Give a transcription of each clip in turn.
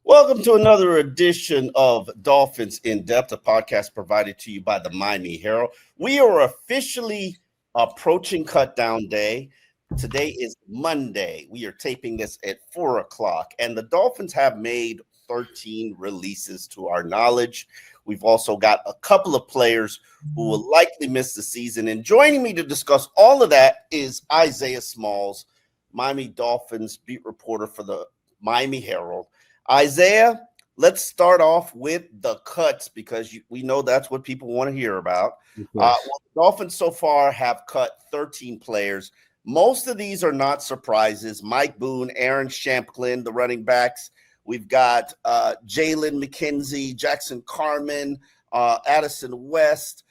Welcome to another edition of Dolphins In Depth, a podcast provided to you by the Miami Herald. We are officially approaching cutdown day. Today is Monday. We are taping this at 4 o'clock, and the Dolphins have made 13 releases to our knowledge. We've also got a couple of players who will likely miss the season. And joining me to discuss all of that is Isaiah Smalls, Miami Dolphins beat reporter for the Miami Herald. Isaiah, let's start off with the cuts because we know that's what people want to hear about. The Dolphins so far have cut 13 players. Most of these are not surprises. Mike Boone, Aaron Shamplin, the running backs. We've got Jaylen McKenzie, Jackson Carman, Addison West,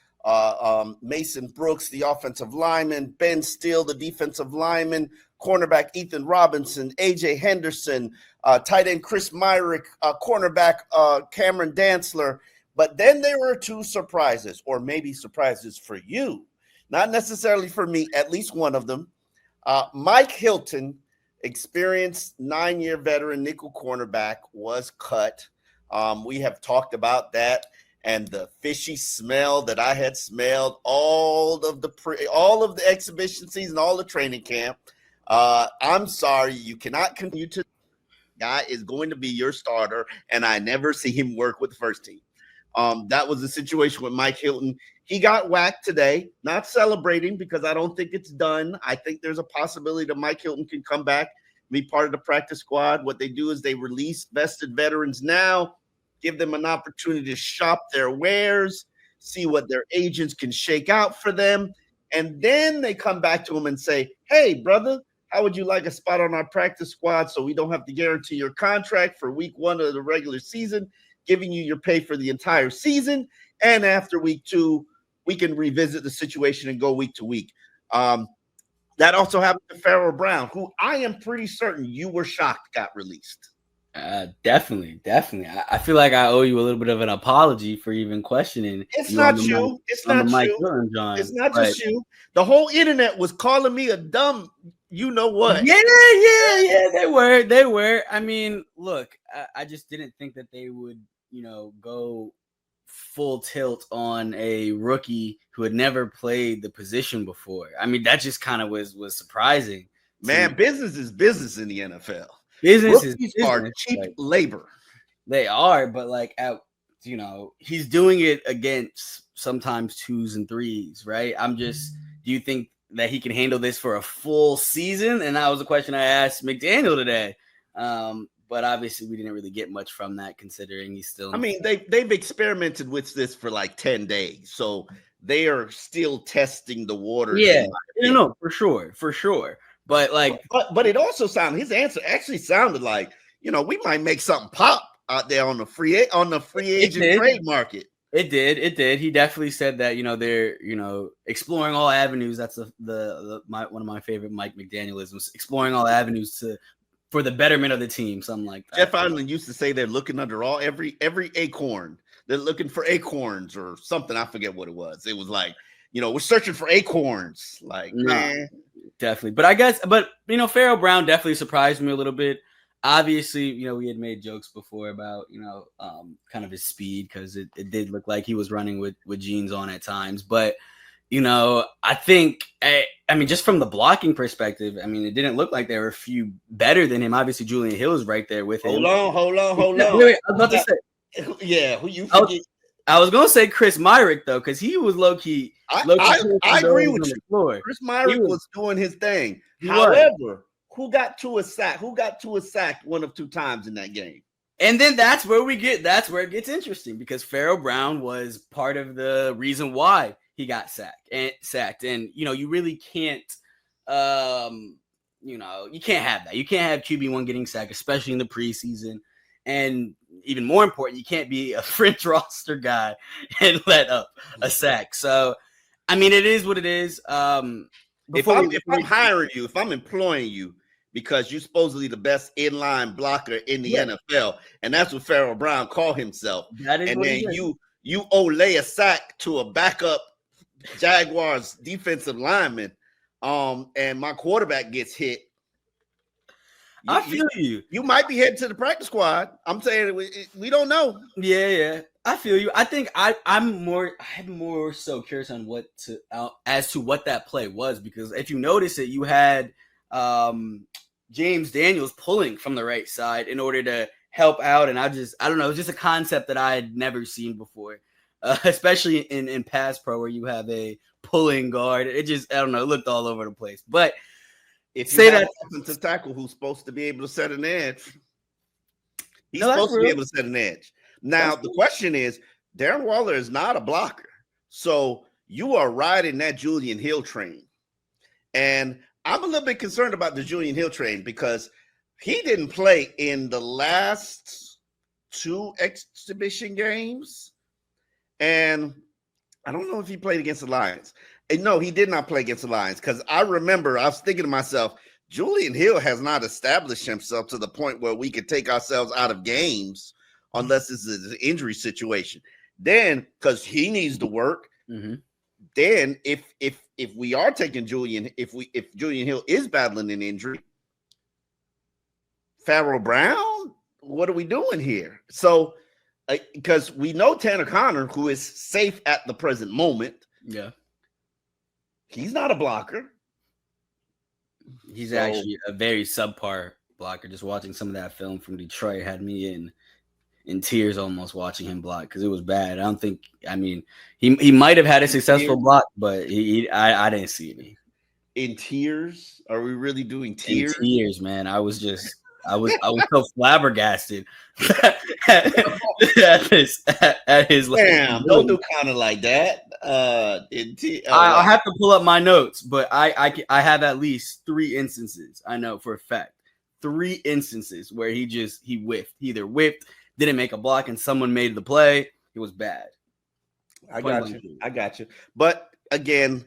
Mason Brooks, the offensive lineman, Ben Steele, the defensive lineman, cornerback Ethan Robinson, A.J. Henderson, tight end Chris Myrick, cornerback Cameron Dantzler. But then there were two surprises, or maybe surprises for you. Not necessarily for me, at least one of them. Mike Hilton, experienced 9-year veteran nickel cornerback, was cut. We have talked about that and the fishy smell that I had smelled all of the exhibition season, all the training camp. I'm sorry, you cannot continue to. Guy is going to be your starter, and I never see him work with the first team. That was the situation with Mike Hilton. He got whacked today, not celebrating because I don't think it's done. I think there's a possibility that Mike Hilton can come back, be part of the practice squad. What they do is they release vested veterans now, give them an opportunity to shop their wares, see what their agents can shake out for them, and then they come back to him and say, hey, brother, how would you like a spot on our practice squad so we don't have to guarantee your contract for week 1 of the regular season, giving you your pay for the entire season, and after week 2, we can revisit the situation and go week to week. That also happened to Pharaoh Brown, who I am pretty certain you were shocked got released. Definitely. I feel like I owe you a little bit of an apology for even questioning. It's not you. It's not you. It's not just you. The whole internet was calling me a dumb, you know what? Yeah. They were. I mean, look, I just didn't think that they would, go full tilt on a rookie who had never played the position before. I mean, that just kind of was surprising. Man, business is business in the NFL. Rookies are cheap labor. They are, but he's doing it against sometimes 2s and 3s, right? Do you think that he can handle this for a full season? And that was a question I asked McDaniel today. But obviously we didn't really get much from that considering he's still. I mean, they've experimented with this for like 10 days. So they are still testing the waters. Yeah, no, for sure. But but it also sounded, his answer actually sounded like, we might make something pop out there on the free agent trade market. It did. He definitely said that, they're, exploring all avenues. That's one of my favorite Mike McDanielisms, exploring all avenues for the betterment of the team, something like that. Jeff Ireland used to say they're looking under every acorn. They're looking for acorns or something. I forget what it was. It was like, we're searching for acorns. Like, man. Definitely. But Pharaoh Brown definitely surprised me a little bit. Obviously, we had made jokes before about, kind of his speed because it did look like he was running with jeans on at times. But, I think, just from the blocking perspective, it didn't look like there were a few better than him. Obviously, Julian Hill is right there with him. Hold on. Wait, I was about to say. Yeah, who you forget? I was gonna say Chris Myrick though, because he was low key. I agree with you. Chris Myrick was doing his thing. However, who got to a sack? Who got to a sack 1 of 2 times in that game? And then that's where it gets interesting because Pharaoh Brown was part of the reason why he got sacked. And you really can't, you can't have that. You can't have QB1 getting sacked, especially in the preseason. And even more important, you can't be a fringe roster guy and let up a sack. So, it is what it is. If I'm hiring you, if I'm employing you, because you're supposedly the best inline blocker in the NFL, and that's what Pharaoh Brown called himself. That is, and then you lay a sack to a backup Jaguars defensive lineman, and my quarterback gets hit. I feel you. You might be heading to the practice squad. I'm saying we don't know. Yeah. I feel you. I think I'm more so curious on as to what that play was, because if you notice it, you had James Daniels pulling from the right side in order to help out, and I don't know, it's just a concept that I had never seen before, especially in pass pro where you have a pulling guard. It just, I don't know, it looked all over the place. But if you have an offensive tackle who's supposed to be able to set an edge, he's supposed to be able to set an edge. Now, the question is, Darren Waller is not a blocker. So you are riding that Julian Hill train. And I'm a little bit concerned about the Julian Hill train because he didn't play in the last 2 exhibition games. And I don't know if he played against the Lions. And no, he did not play against the Lions, because I remember I was thinking to myself, Julian Hill has not established himself to the point where we could take ourselves out of games unless this is an injury situation. Then, because he needs to work, then if we are taking Julian, if Julian Hill is battling an injury, Pharaoh Brown, what are we doing here? So, because we know Tanner Connor, who is safe at the present moment, he's not a blocker. He's actually a very subpar blocker. Just watching some of that film from Detroit had me in tears almost watching him block, because it was bad. He might have had a successful block, but I didn't see it. In tears? Are we really doing tears? In tears, man. I was so flabbergasted at his Damn, don't do kind of like that. I have to pull up my notes, but I have at least 3 instances. I know for a fact 3 instances where he whiffed. He either whiffed, didn't make a block, and someone made the play. It was bad. I got you. But again,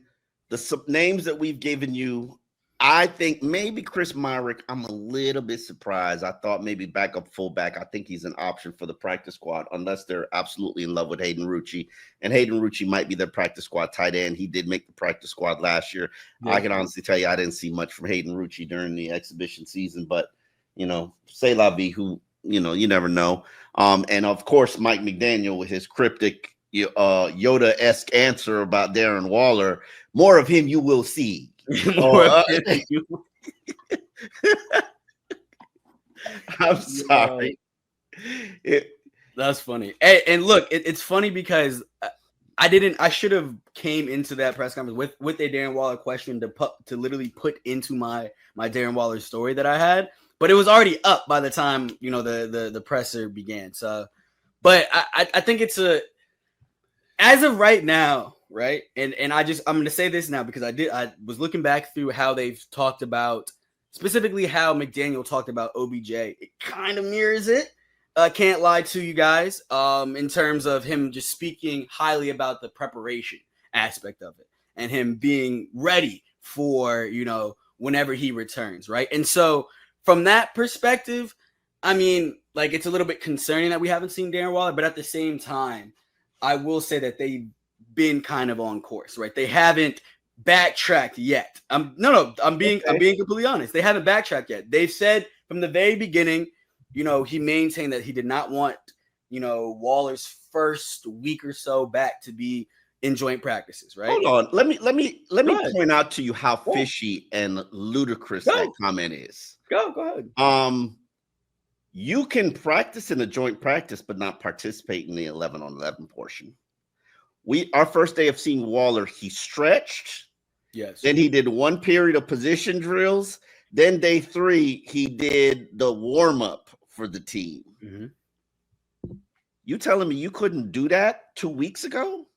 the names that we've given you, I think maybe Chris Myrick, I'm a little bit surprised. I thought maybe backup fullback. I think he's an option for the practice squad unless they're absolutely in love with Hayden Rucci. And Hayden Rucci might be their practice squad tight end. He did make the practice squad last year. Yeah. I can honestly tell you I didn't see much from Hayden Rucci during the exhibition season. But, c'est la vie, who, you never know. And, of course, Mike McDaniel with his cryptic Yoda-esque answer about Darren Waller. More of him you will see. I'm sorry. That's funny. Hey, and look, it's funny because I should have came into that press conference with a Darren Waller question to literally put into my Darren Waller story that I had, but it was already up by the time the presser began. So, but I think it's as of right now. Right. And I'm going to say this now because I was looking back through how they've talked about, specifically how McDaniel talked about OBJ. It kind of mirrors it. Can't lie to you guys, in terms of him just speaking highly about the preparation aspect of it and him being ready for, whenever he returns. Right. And so from that perspective, it's a little bit concerning that we haven't seen Darren Waller, but at the same time, I will say that they've been kind of on course, right? They haven't backtracked yet. I'm being completely honest. They haven't backtracked yet. They've said from the very beginning, he maintained that he did not want, Waller's first week or so back to be in joint practices, right? Hold on. Let me point out to you how fishy and ludicrous that comment is. Go ahead. You can practice in a joint practice, but not participate in the 11-on-11 portion. Our first day of seeing Waller, he stretched. Yes. Then he did 1 period of position drills. Then day 3, he did the warm-up for the team. Mm-hmm. You telling me you couldn't do that 2 weeks ago?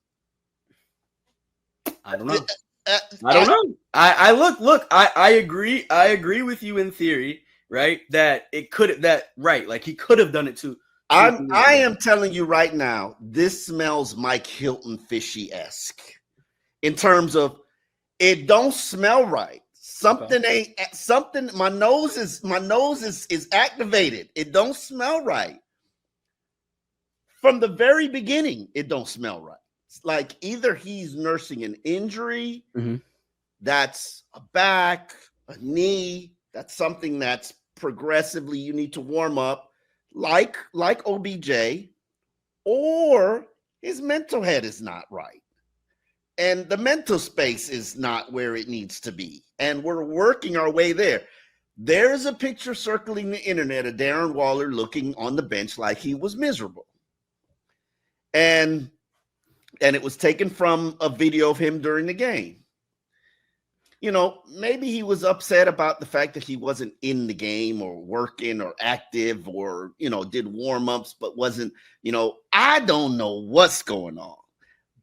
I don't know. I don't know. I look, I agree. I agree with you in theory, right? That he could have done it too. I am telling you right now, this smells Mike Hilton fishy-esque in terms of it don't smell right. Something my nose is activated. It don't smell right. From the very beginning, it don't smell right. It's like either he's nursing an injury, that's a back, a knee, that's something that's progressively you need to warm up like OBJ, or his mental head is not right. And the mental space is not where it needs to be. And we're working our way there. There's a picture circling the internet of Darren Waller looking on the bench like he was miserable. And it was taken from a video of him during the game. You know, maybe he was upset about the fact that he wasn't in the game or working or active or, you know, did warm-ups but wasn't, you know, I don't know what's going on.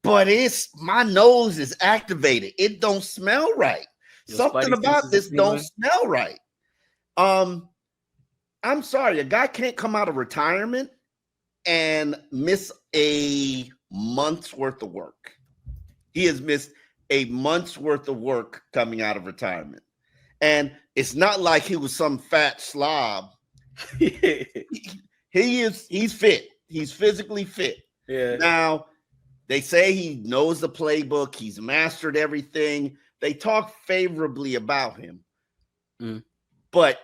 But my nose is activated. It don't smell right. Something about this don't smell right. I'm sorry, a guy can't come out of retirement and miss a month's worth of work. He has missed a month's worth of work coming out of retirement. And it's not like he was some fat slob. He's fit. He's physically fit. Yeah. Now, they say he knows the playbook. He's mastered everything. They talk favorably about him. But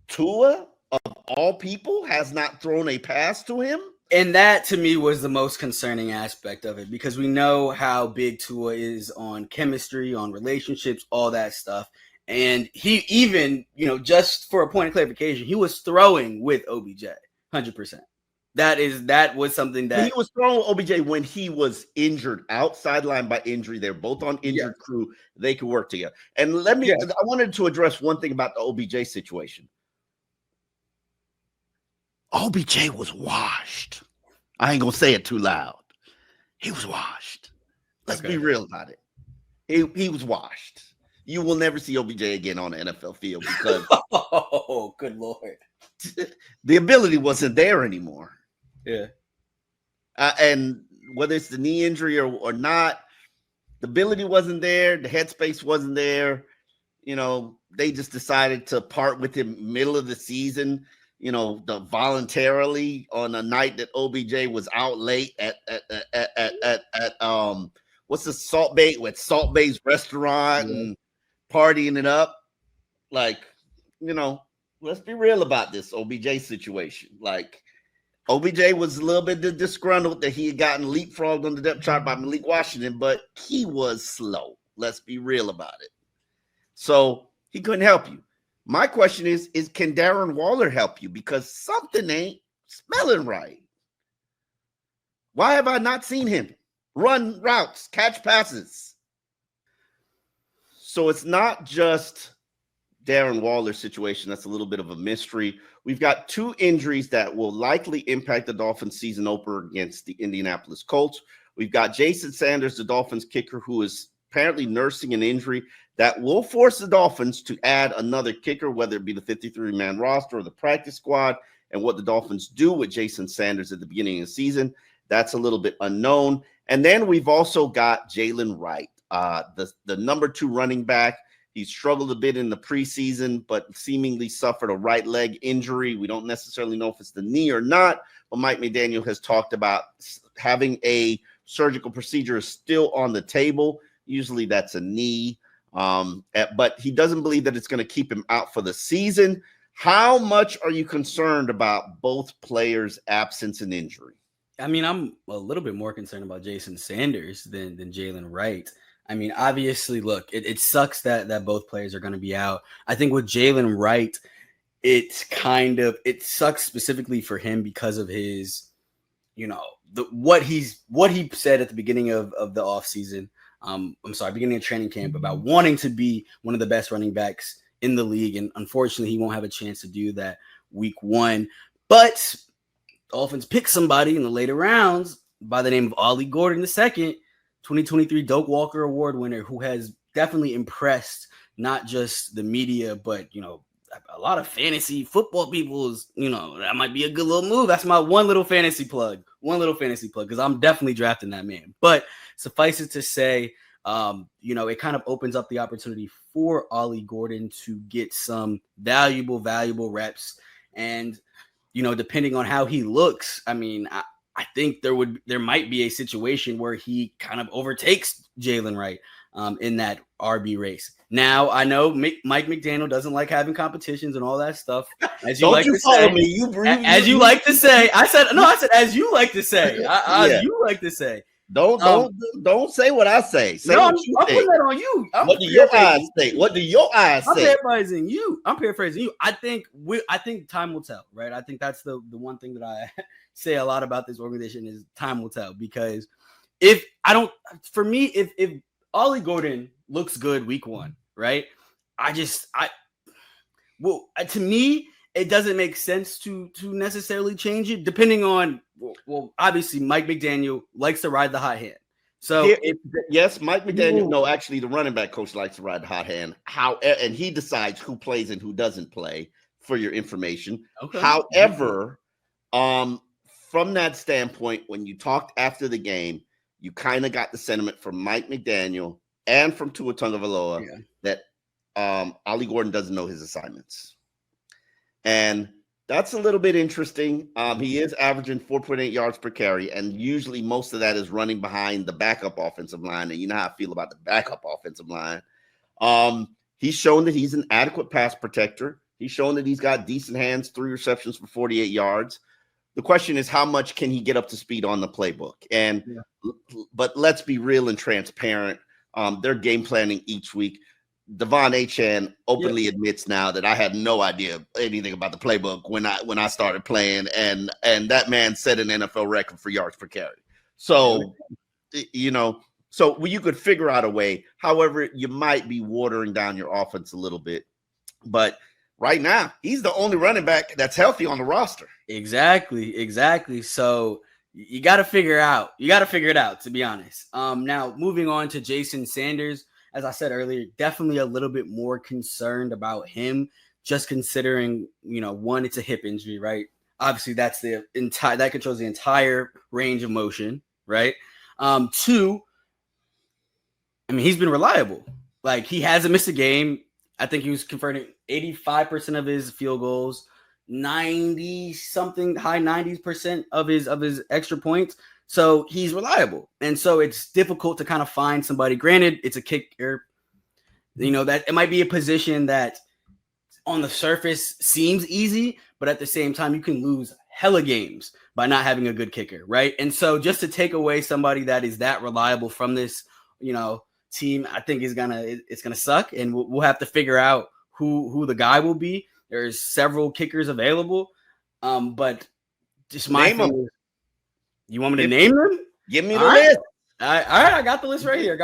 Tua, of all people, has not thrown a pass to him. And that, to me, was the most concerning aspect of it, because we know how big Tua is on chemistry, on relationships, all that stuff. And he even, you know, just for a point of clarification, he was throwing with OBJ, 100%. That was something that he was throwing OBJ when he was injured, sidelined by injury. They're both on injured crew. They could work together. And I wanted to address one thing about the OBJ situation. OBJ was washed. I ain't gonna say it too loud. He was washed. Let's be real about it. He was washed. You will never see OBJ again on the NFL field because oh, good Lord. The ability wasn't there anymore. Yeah. And whether it's the knee injury or not, the ability wasn't there. The headspace wasn't there. You know, they just decided to part with him middle of the season, you know, voluntarily on a night that OBJ was out late at what's the Salt Bay's restaurant and partying it up. Like, you know, let's be real about this OBJ situation. Like, OBJ was a little bit disgruntled that he had gotten leapfrogged on the depth chart by Malik Washington, but he was slow. Let's be real about it. So he couldn't help you. My question is can Darren Waller help you? Because something ain't smelling right. Why have I not seen him run routes, catch passes? So it's not just Darren Waller's situation. That's a little bit of a mystery. We've got two injuries that will likely impact the Dolphins season opener against the Indianapolis Colts. We've got Jason Sanders, the Dolphins kicker, who is apparently nursing an injury that will force the Dolphins to add another kicker, whether it be the 53-man roster or the practice squad. And what the Dolphins do with Jason Sanders at the beginning of the season, that's a little bit unknown. And then we've also got Jaylen Wright, the number 2 running back. He struggled a bit in the preseason, but seemingly suffered a right leg injury. We don't necessarily know if it's the knee or not, but Mike McDaniel has talked about having a surgical procedure is still on the table. Usually that's a knee, but he doesn't believe that it's going to keep him out for the season. How much are you concerned about both players' absence and injury? I mean, I'm a little bit more concerned about Jason Sanders than Jaylen Wright. I mean, obviously, look, it sucks that both players are going to be out. I think with Jaylen Wright, it sucks specifically for him because of his, you know, what he said at the beginning of the offseason. Beginning of training camp about wanting to be one of the best running backs in the league. And unfortunately, he won't have a chance to do that week 1. But Dolphins picked somebody in the later rounds by the name of Ollie Gordon II, 2023 Doak Walker Award winner, who has definitely impressed not just the media, but, you know, a lot of fantasy football people's, you know, that might be a good little move. That's my one little fantasy plug, because I'm definitely drafting that man. But suffice it to say, you know, it kind of opens up the opportunity for Ollie Gordon to get some valuable reps. And, you know, depending on how he looks, I mean, I think there might be a situation where he kind of overtakes Jaylen Wright. in that RB race. Now, I know Mike McDaniel doesn't like having competitions and all that stuff. As you like to say, as you like to say, I said, as you like to say, as you like to say. Don't say what I say. Say no, what you I'm say. putting that on you. What do your eyes say? What do your eyes say? I'm paraphrasing you. I think time will tell, right? I think that's the one thing that I say a lot about this organization is time will tell, because if Ollie Gordon looks good week 1, right? To me, it doesn't make sense to necessarily change it, depending on, well, obviously Mike McDaniel likes to ride the hot hand. So yes, Mike McDaniel. No, actually, the running back coach likes to ride the hot hand. And he decides who plays and who doesn't play. For your information. Okay. However, from that standpoint, when you talked after the game, you kind of got the sentiment from Mike McDaniel and from Tua Tagovailoa that Ollie Gordon doesn't know his assignments, and that's a little bit interesting. He is averaging 4.8 yards per carry, and usually most of that is running behind the backup offensive line. And you know how I feel about the backup offensive line. He's shown that he's an adequate pass protector. He's shown that he's got decent hands, 3 receptions for 48 yards. The question is, how much can he get up to speed on the playbook? But let's be real and transparent. They're game planning each week. Devon Achane openly admits now that I had no idea anything about the playbook when I started playing, and that man set an NFL record for yards per carry. So, so you could figure out a way. However, you might be watering down your offense a little bit, but right now, he's the only running back that's healthy on the roster. Exactly. So you got to figure it out, to be honest. Now, moving on to Jason Sanders, as I said earlier, definitely a little bit more concerned about him, just considering, one, it's a hip injury, right? Obviously, that's that controls the entire range of motion, right? 2, he's been reliable. Like, he hasn't missed a game. I think he was converting 85% of his field goals, 90-something, high 90% of his extra points. So he's reliable. And so it's difficult to kind of find somebody. Granted, it's a kicker, that it might be a position that on the surface seems easy, but at the same time, you can lose hella games by not having a good kicker, right? And so just to take away somebody that is that reliable from this, team, I think it's gonna suck, and we'll have to figure out who the guy will be. There's several kickers available, but just my name them. You want me to name them? Give me the list. All right, I got the list right here.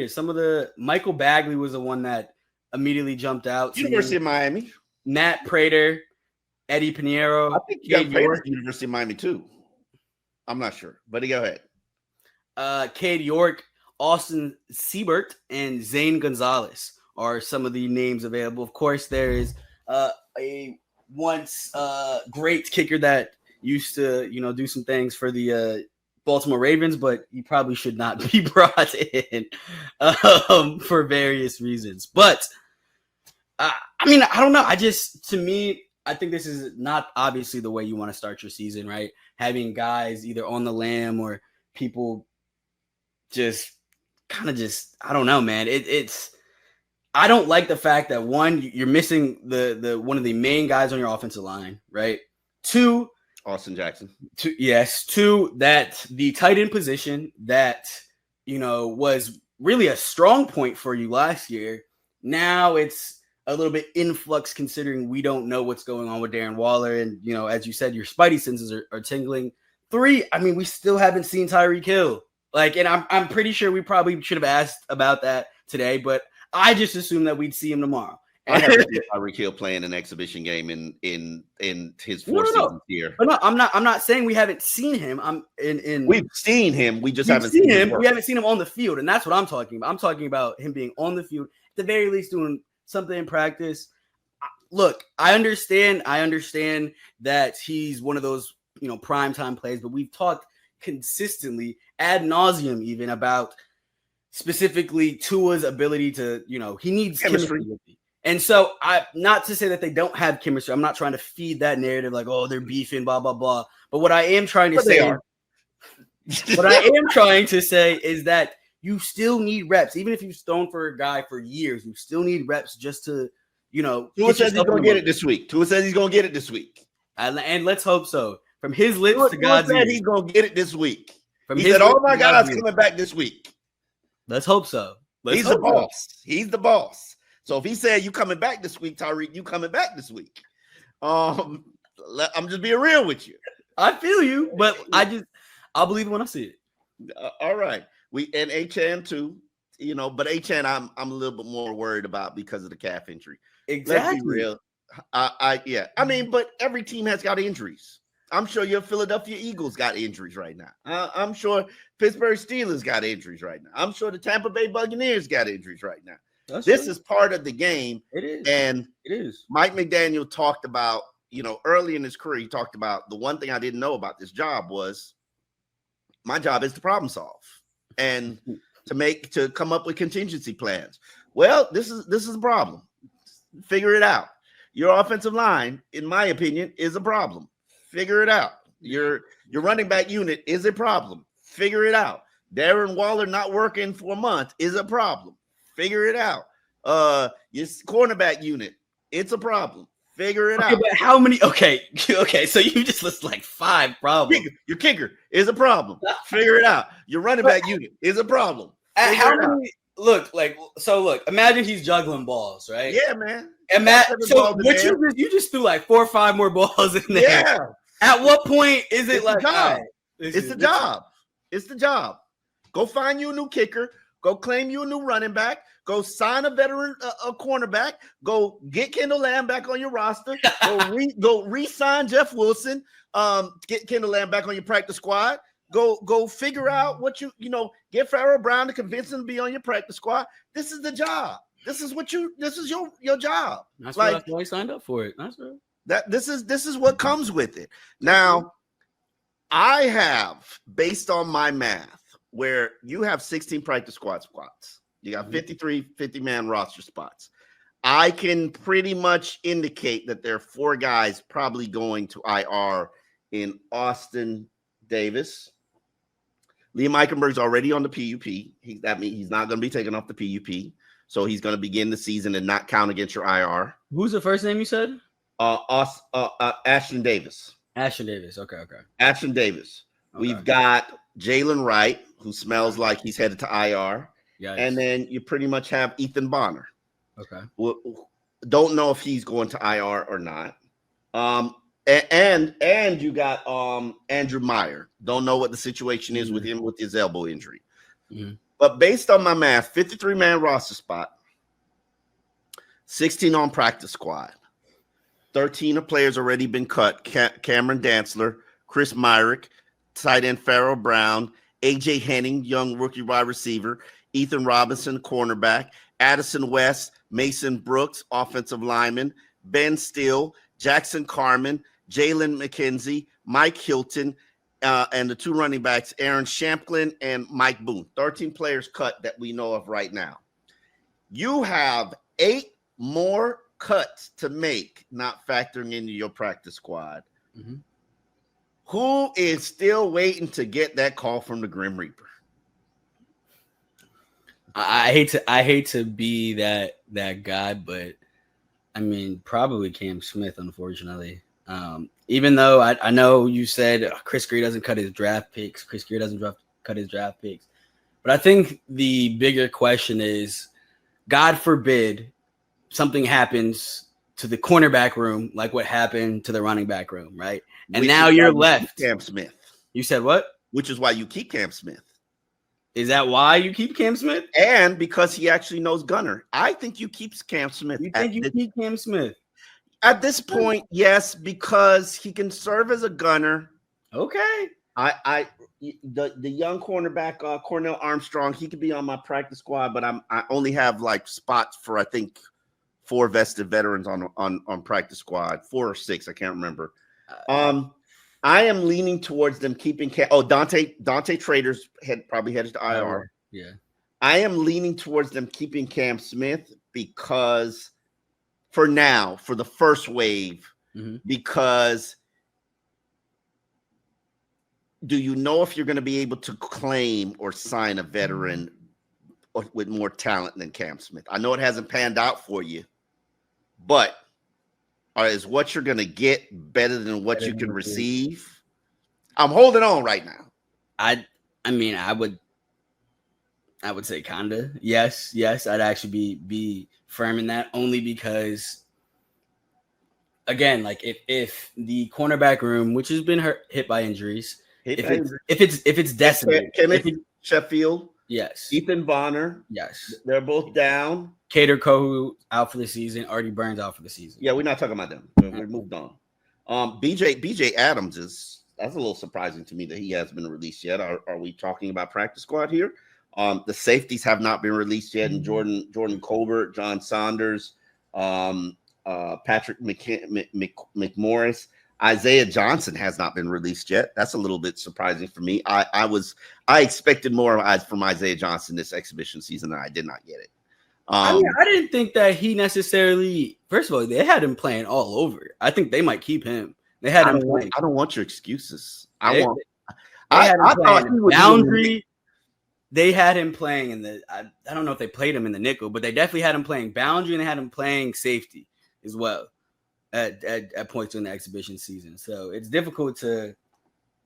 Some of the Michael Bagley was the one that immediately jumped out. University of Miami. Matt Prater, Eddie Pinheiro. I think you got Prater at University of Miami too. I'm not sure, but go ahead. Cade York, Austin Siebert, and Zane Gonzalez are some of the names available. Of course, there is a once great kicker that used to, do some things for the Baltimore Ravens, but he probably should not be brought in for various reasons. But I don't know. I think this is not obviously the way you want to start your season, right? Having guys either on the lam or people I don't know, man. I don't like the fact that, one, you're missing the one of the main guys on your offensive line, right? 2, Austin Jackson. 2, that the tight end position that, was really a strong point for you last year. Now it's a little bit influx considering we don't know what's going on with Darren Waller. And, as you said, your spidey senses are tingling. 3, we still haven't seen Tyreek Hill. And I'm pretty sure we probably should have asked about that today, but I just assumed that we'd see him tomorrow. I haven't seen Tyreek Hill playing an exhibition game in his 4 seasons here. But no, I'm not saying we haven't seen him. We've seen him. We just haven't seen him. We haven't seen him on the field, and that's what I'm talking about. I'm talking about him being on the field, at the very least doing something in practice. Look, I understand that he's one of those, primetime plays, but we've talked consistently ad nauseum even about specifically Tua's ability to, he needs chemistry. And so not to say that they don't have chemistry. I'm not trying to feed that narrative like, oh, they're beefing, blah, blah, blah. But what I am trying to say is that you still need reps. Even if you've thrown for a guy for years, you still need reps just to, Tua says he's going to get it this week. Tua says he's going to get it this week. And let's hope so. From his lips to Tua God's said ears. he's going to get it this week. From he said, all my guys coming back this week. Let's hope so. He's the boss. He's the boss. So if he said you coming back this week, Tyreek, you coming back this week. I'm just being real with you. I feel you, but I'll believe it when I see it. All right. And Achan too, but Achan I'm a little bit more worried about because of the calf injury. Exactly. Let's be real. I mean, but every team has got injuries. I'm sure your Philadelphia Eagles got injuries right now. I'm sure Pittsburgh Steelers got injuries right now. I'm sure the Tampa Bay Buccaneers got injuries right now. This is part of the game. It is. And it is. Mike McDaniel talked about, early in his career, he talked about the one thing I didn't know about this job was my job is to problem solve and to come up with contingency plans. Well, this is a problem. Figure it out. Your offensive line, in my opinion, is a problem. Figure it out. Your running back unit is a problem. Figure it out. Darren Waller not working for a month is a problem. Figure it out. Your cornerback unit, it's a problem. Figure it out. But how many? Okay. So you just list like 5 problems. Your kicker is a problem. Figure it out. Your running back unit is a problem. How many? Look, imagine he's juggling balls, right? Yeah, man. So what you just threw like 4 or 5 more balls in there. Yeah. At what point is it like? It's the job. It's the job. Go find you a new kicker. Go claim you a new running back. Go sign a veteran, a cornerback. Go get Kendall Lamb back on your roster. Go re-sign Jeff Wilson. Get Kendall Lamb back on your practice squad. Go figure out what get Pharaoh Brown to convince him to be on your practice squad. This is the job. This is your job. That's why I signed up for it. That's right. This is what comes with it. Now, I have, based on my math, where you have 16 practice squad spots. You got 53 50-man roster spots. I can pretty much indicate that there are 4 guys probably going to IR in Austin Davis. Liam Eichenberg's already on the PUP. That means he's not going to be taken off the PUP. So he's going to begin the season and not count against your IR. Who's the first name you said? Ashton Davis. Ashton Davis. Okay. Ashton Davis. Okay. We've got Jaylen Wright, who smells like he's headed to IR. Yikes. And then you pretty much have Ethan Bonner. Okay. Don't know if he's going to IR or not. And you got Andrew Meyer. Don't know what the situation is with him with his elbow injury. Mm-hmm. But based on my math, 53-man roster spot, 16 on practice squad, 13 of players already been cut. Cameron Dantzler, Chris Myrick, tight end Pharaoh Brown, AJ Henning, young rookie wide receiver, Ethan Robinson, cornerback, Addison West, Mason Brooks, offensive lineman, Ben Steele, Jackson Carman, Jaylen McKenzie, Mike Hilton, and the 2 running backs, Aaron Shamplin and Mike Boone. 13 players cut that we know of right now. You have 8 more cuts to make, not factoring into your practice squad. Mm-hmm. Who is still waiting to get that call from the Grim Reaper? I hate to be that guy, but I mean, probably Cam Smith, unfortunately. Even though I know you said Chris Greer doesn't cut his draft picks. Chris Greer doesn't cut his draft picks. But I think the bigger question is, God forbid something happens to the cornerback room like what happened to the running back room, right? And now you're left. Cam Smith. You said what? Which is why you keep Cam Smith. Is that why you keep Cam Smith? And because he actually knows Gunner. I think you keep Cam Smith. You think you keep Cam Smith? At this point, yes, because he can serve as a gunner. Okay. The young cornerback, Cornell Armstrong, he could be on my practice squad, but I only have like spots for I think 4 vested veterans on practice squad, 4 or 6, I can't remember. I am leaning towards them keeping Dante Traders probably headed to IR. Yeah. I am leaning towards them keeping Cam Smith because for now, for the first wave, because do you know if you're going to be able to claim or sign a veteran with more talent than Cam Smith? I know it hasn't panned out for you, but is what you're going to get better than what you can receive? I'm holding on right now. I mean, I would say kinda. Yes. I'd actually be firm in that, only because, again, like if the cornerback room, which has been hit by injuries, if it's decimated, Sheffield, yes, Ethan Bonner, yes, they're both down. Cater Kohu out for the season. Artie Burns out for the season. Yeah, we're not talking about them. We moved on. BJ Adams that's a little surprising to me that he hasn't been released yet. Are we talking about practice squad here? The safeties have not been released yet. And Jordan Colbert, John Saunders, Patrick McMorris, Isaiah Johnson has not been released yet. That's a little bit surprising for me. I expected more from Isaiah Johnson this exhibition season, and I did not get it. I didn't think that he necessarily. First of all, they had him playing all over. I think they might keep him. They had him playing. I don't want your excuses. I thought he was boundary. They had him playing in the. I don't know if they played him in the nickel, but they definitely had him playing boundary, and they had him playing safety as well at points in the exhibition season. So it's difficult to,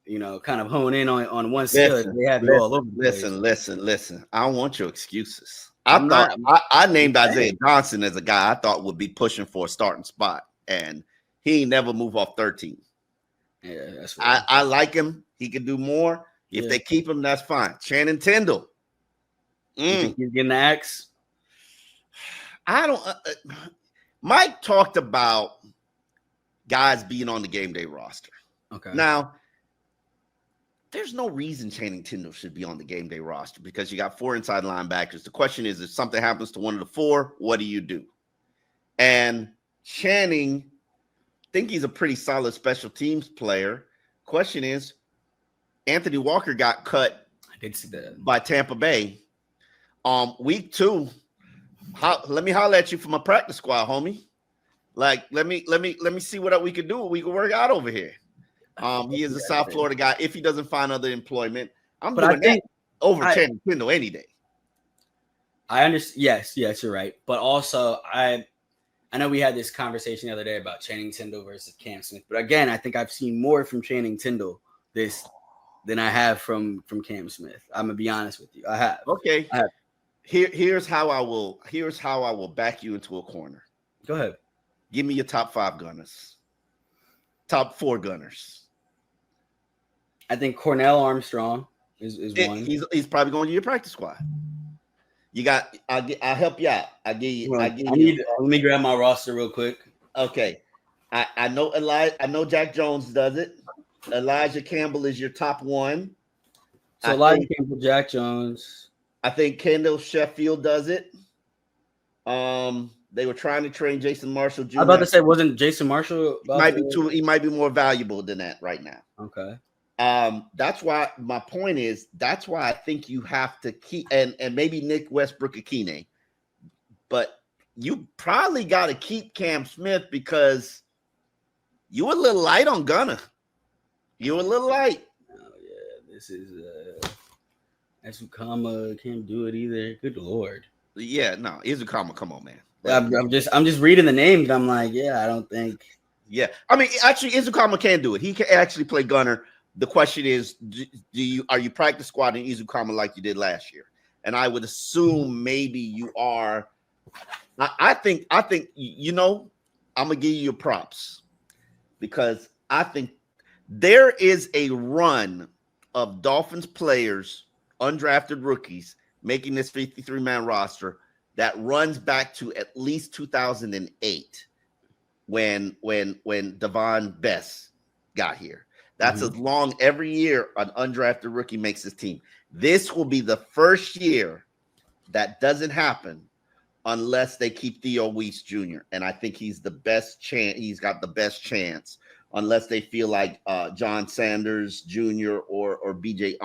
kind of hone in on one skill. They have you all over. Listen. I don't want your excuses. I named Isaiah Johnson as a guy I thought would be pushing for a starting spot, and he never move off 13. Yeah, that's right. I like him. He can do more. If they keep him, that's fine. Channing Tindall. You think he's getting the axe? I don't. Mike talked about guys being on the game day roster. Okay. Now, there's no reason Channing Tindall should be on the game day roster because you got 4 inside linebackers. The question is, if something happens to one of the 4, what do you do? And Channing, I think he's a pretty solid special teams player. Question is, Anthony Walker got cut. I did see that by Tampa Bay. Week 2. Let me holler at you from a practice squad, homie. Like, let me see what we can do. What we can work out over here. He is a South Florida guy. If he doesn't find other employment, I'm doing that over Channing Tindall any day. I understand. Yes, you're right. But also, I know we had this conversation the other day about Channing Tindall versus Cam Smith. But again, I think I've seen more from Channing Tindall than I have from Cam Smith. I'm gonna be honest with you. I have. Okay. Here's how I will back you into a corner. Go ahead. Give me your top 5 gunners. Top 4 gunners. I think Cornell Armstrong is one. He's probably going to your practice squad. You got. I'll help you out. Let me grab my roster real quick. Okay. I know Jack Jones does it. Elijah Campbell is your top 1. So Elijah Campbell, Jack Jones. I think Kendall Sheffield does it. They were trying to train Jason Marshall Jr. I was about to say, wasn't Jason Marshall? He might be more valuable than that right now. Okay. That's why my point is. That's why I think you have to keep and maybe Nick Westbrook-Akine, but you probably got to keep Cam Smith because you were a little light on Gunner. You were a little light. Oh yeah, this is Izukama can't do it either. Good Lord. Yeah, no, Izukama, come on, man. I'm just reading the names. I'm like, I don't think. Yeah, I mean, actually, Izukama can do it. He can actually play gunner. The question is, are you practice squatting Izukama like you did last year? And I would assume maybe you are. I think I'm gonna give you your props because I think there is a run of Dolphins players, undrafted rookies, making this 53-man roster that runs back to at least 2008 when Devon Bess got here. That's as long every year an undrafted rookie makes his team. This will be the first year that doesn't happen unless they keep Theo Weiss Jr. And I think he's the best chance. He's got the best chance unless they feel like John Sanders Jr. or BJ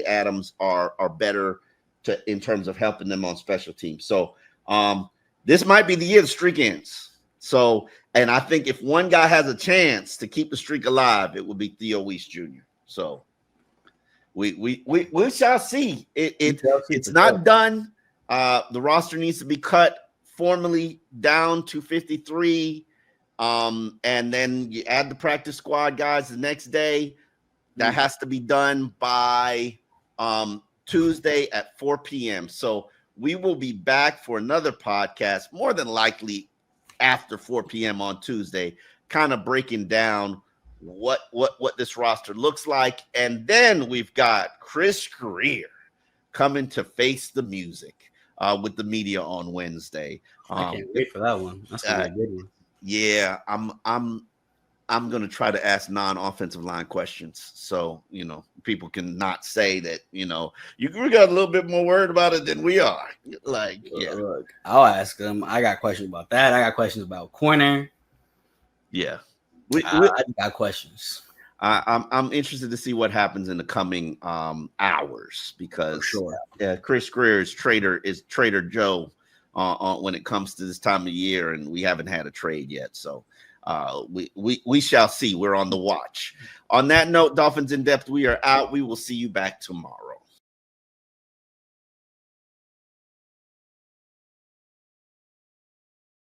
Adams are better in terms of helping them on special teams. So this might be the year the streak ends. So, and I think if one guy has a chance to keep the streak alive, it would be Theo Weiss Jr. So We shall see. It's for not sure. done. The roster needs to be cut formally down to 53. And then you add the practice squad guys the next day. That has to be done by Tuesday at 4 p.m. So we will be back for another podcast, more than likely after 4 p.m. on Tuesday, kind of breaking down what this roster looks like. And then we've got Chris Greer coming to face the music with the media on Wednesday. I can't wait for that one. That's gonna be a good one. Yeah, I'm going to try to ask non-offensive line questions. So, people can not say that, we got a little bit more worried about it than we are. Like, yeah. Look, I'll ask them. I got questions about that. I got questions about corner. Yeah. I got questions. I'm interested to see what happens in the coming hours because Chris Greer is Trader Joe when it comes to this time of year, and we haven't had a trade yet. So we shall see. We're on the watch. On that note, Dolphins in Depth, we are out. We will see you back tomorrow.